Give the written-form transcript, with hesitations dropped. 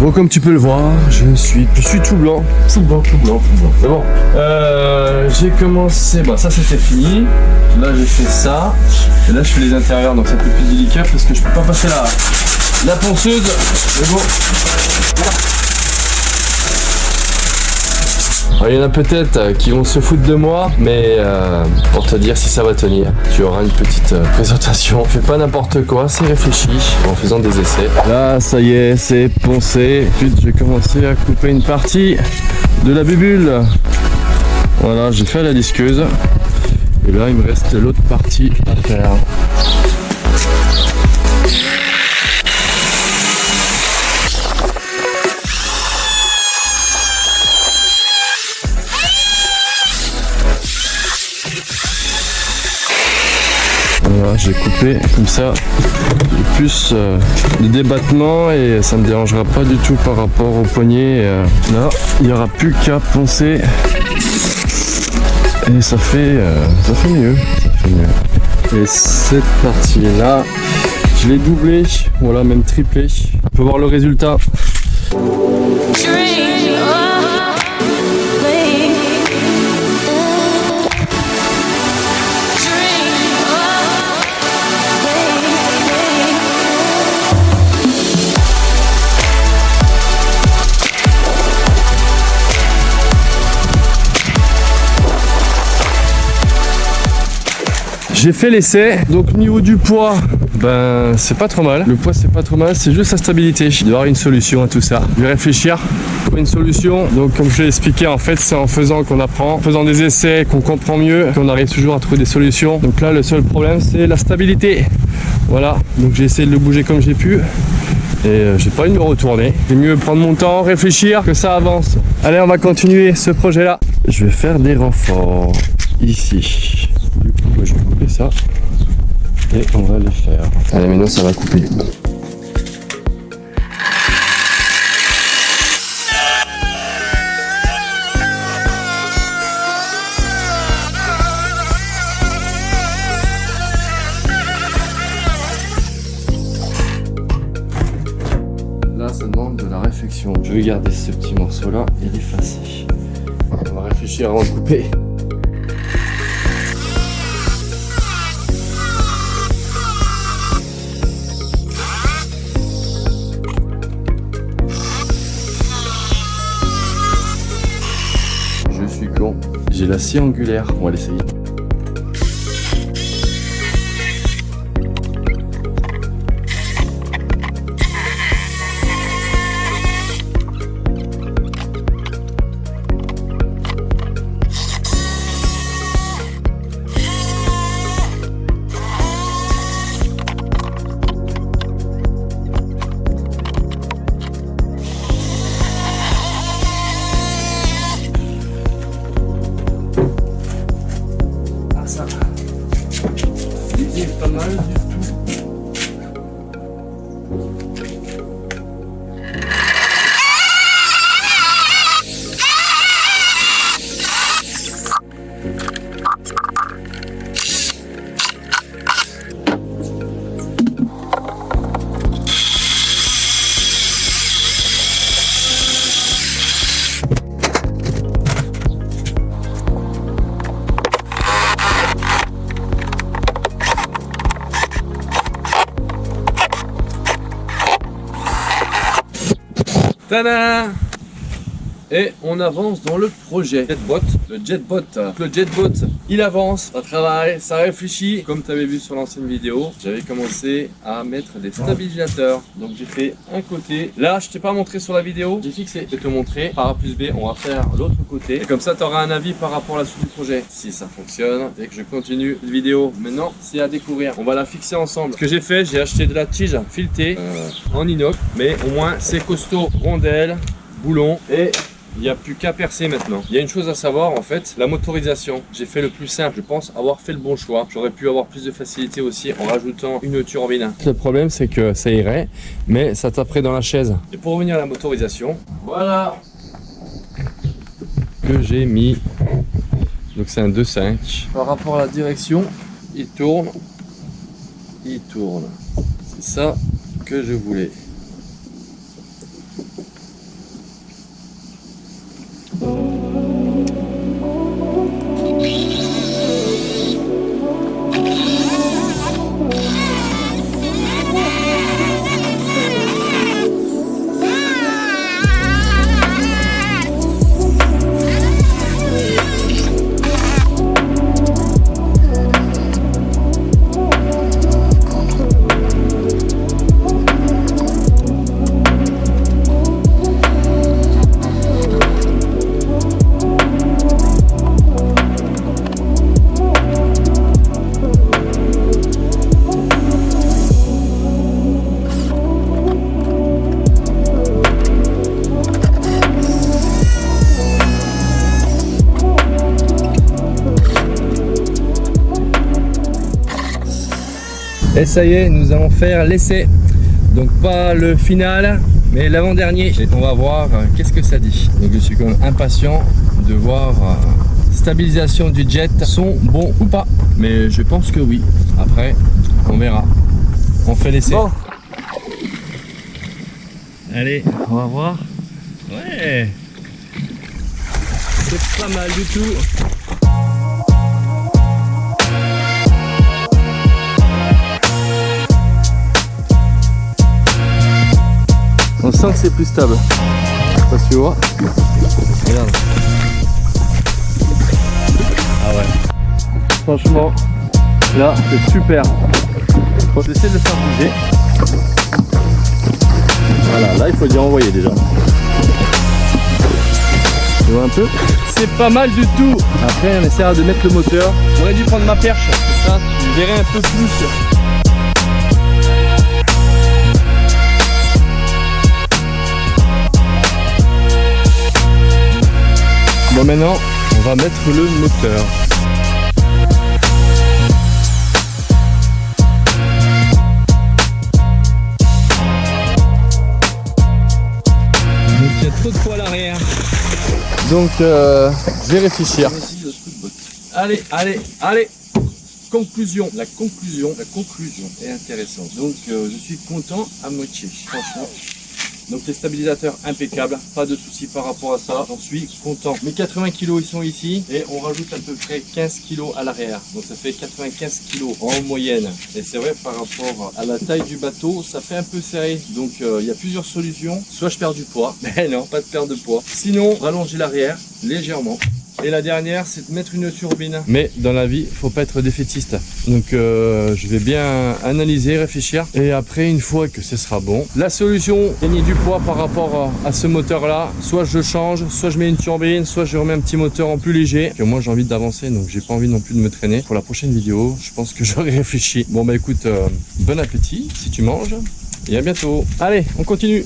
Bon, comme tu peux le voir, je suis tout blanc. Mais bon, j'ai commencé, ça c'était fini. Là j'ai fait ça. Et là je fais les intérieurs, donc c'est un peu plus délicat parce que je peux pas passer la ponceuse. Mais bon. Alors, il y en a peut-être qui vont se foutre de moi, mais pour te dire si ça va tenir, tu auras une petite présentation. Fais pas n'importe quoi, c'est réfléchi en faisant des essais. Là, ça y est, c'est poncé. Ensuite, je vais commencer à couper une partie de la bubule. Voilà, j'ai fait la disqueuse. Et là, il me reste l'autre partie à faire. Voilà, j'ai coupé comme ça, j'ai plus de débattement et ça me dérangera pas du tout par rapport au poignet. Là, il n'y aura plus qu'à poncer et ça fait mieux. Et cette partie-là, je l'ai doublée, voilà, même triplée. On peut voir le résultat. J'ai fait l'essai, donc au niveau du poids, c'est pas trop mal. Le poids c'est pas trop mal, c'est juste la stabilité. Il doit y avoir une solution à tout ça. Je vais réfléchir pour une solution. Donc comme je l'ai expliqué, en fait c'est en faisant qu'on apprend, en faisant des essais qu'on comprend mieux, qu'on arrive toujours à trouver des solutions. Donc là le seul problème c'est la stabilité. Voilà, donc j'ai essayé de le bouger comme j'ai pu. Et j'ai pas envie de me retourner. C'est mieux prendre mon temps, réfléchir, que ça avance. Allez, on va continuer ce projet là. Je vais faire des renforts ici. Du coup, je vais couper ça et on va les faire. Allez, maintenant ça va couper. Là, ça demande de la réflexion. Je vais garder ce petit morceau là et l'effacer. On va réfléchir avant de couper. J'ai la scie angulaire, on va l'essayer. Pas mal du tout. Tada! Et on avance dans le projet le Jetbot. Le Jetbot, il avance, ça travaille, ça réfléchit. Comme tu avais vu sur l'ancienne vidéo, j'avais commencé à mettre des stabilisateurs. Donc j'ai fait un côté. Là, je t'ai pas montré sur la vidéo, j'ai fixé. Je vais te montrer. Par A plus B, on va faire l'autre côté. Et comme ça, tu auras un avis par rapport à la suite du projet. Si ça fonctionne, dès que je continue la vidéo, maintenant, c'est à découvrir. On va la fixer ensemble. Ce que j'ai fait, j'ai acheté de la tige filetée en inox. Mais au moins, c'est costaud. Rondelle, boulon et... il n'y a plus qu'à percer maintenant. Il y a une chose à savoir en fait, la motorisation. J'ai fait le plus simple, je pense avoir fait le bon choix. J'aurais pu avoir plus de facilité aussi en rajoutant une turbine. Le problème c'est que ça irait, mais ça taperait dans la chaise. Et pour revenir à la motorisation, voilà que j'ai mis. Donc c'est un 2.5. Par rapport à la direction, il tourne. C'est ça que je voulais. Et ça y est, nous allons faire l'essai. Donc pas le final, mais l'avant-dernier. Et on va voir qu'est-ce que ça dit. Donc je suis quand même impatient de voir stabilisation du jet, son bon ou pas. Mais je pense que oui. Après, on verra. On fait l'essai. Bon. Allez, on va voir. Ouais. C'est pas mal du tout. On sent que c'est plus stable. Ça se voit. Regarde. Ah ouais. Franchement, là c'est super. J'essaie de le faire bouger. Voilà, là il faut dire envoyer déjà. Tu vois un peu? C'est pas mal du tout. Après on essaiera de mettre le moteur. J'aurais dû prendre ma perche, comme ça tu verrais un peu plus. Bon, maintenant on va mettre le moteur. Donc il y a trop de poids à l'arrière. Donc je vais réfléchir. Allez, allez, allez. Conclusion. La conclusion est intéressante. Donc je suis content à moitié, franchement. Donc les stabilisateurs impeccables, pas de soucis par rapport à ça, j'en suis content. Mes 80 kg ils sont ici et on rajoute à peu près 15 kg à l'arrière. Donc ça fait 95 kg en moyenne. Et c'est vrai par rapport à la taille du bateau, ça fait un peu serré. Donc il y a plusieurs solutions. Soit je perds du poids, mais non, pas de perte de poids. Sinon, rallonger l'arrière légèrement. Et la dernière, c'est de mettre une turbine. Mais dans la vie, faut pas être défaitiste. Donc je vais bien analyser, réfléchir. Et après, une fois que ce sera bon, la solution, gagner du poids par rapport à ce moteur-là. Soit je change, soit je mets une turbine, soit je remets un petit moteur en plus léger. Que moi, j'ai envie d'avancer, donc j'ai pas envie non plus de me traîner. Pour la prochaine vidéo, je pense que j'aurai réfléchi. Bon bah écoute, bon appétit si tu manges. Et à bientôt. Allez, on continue.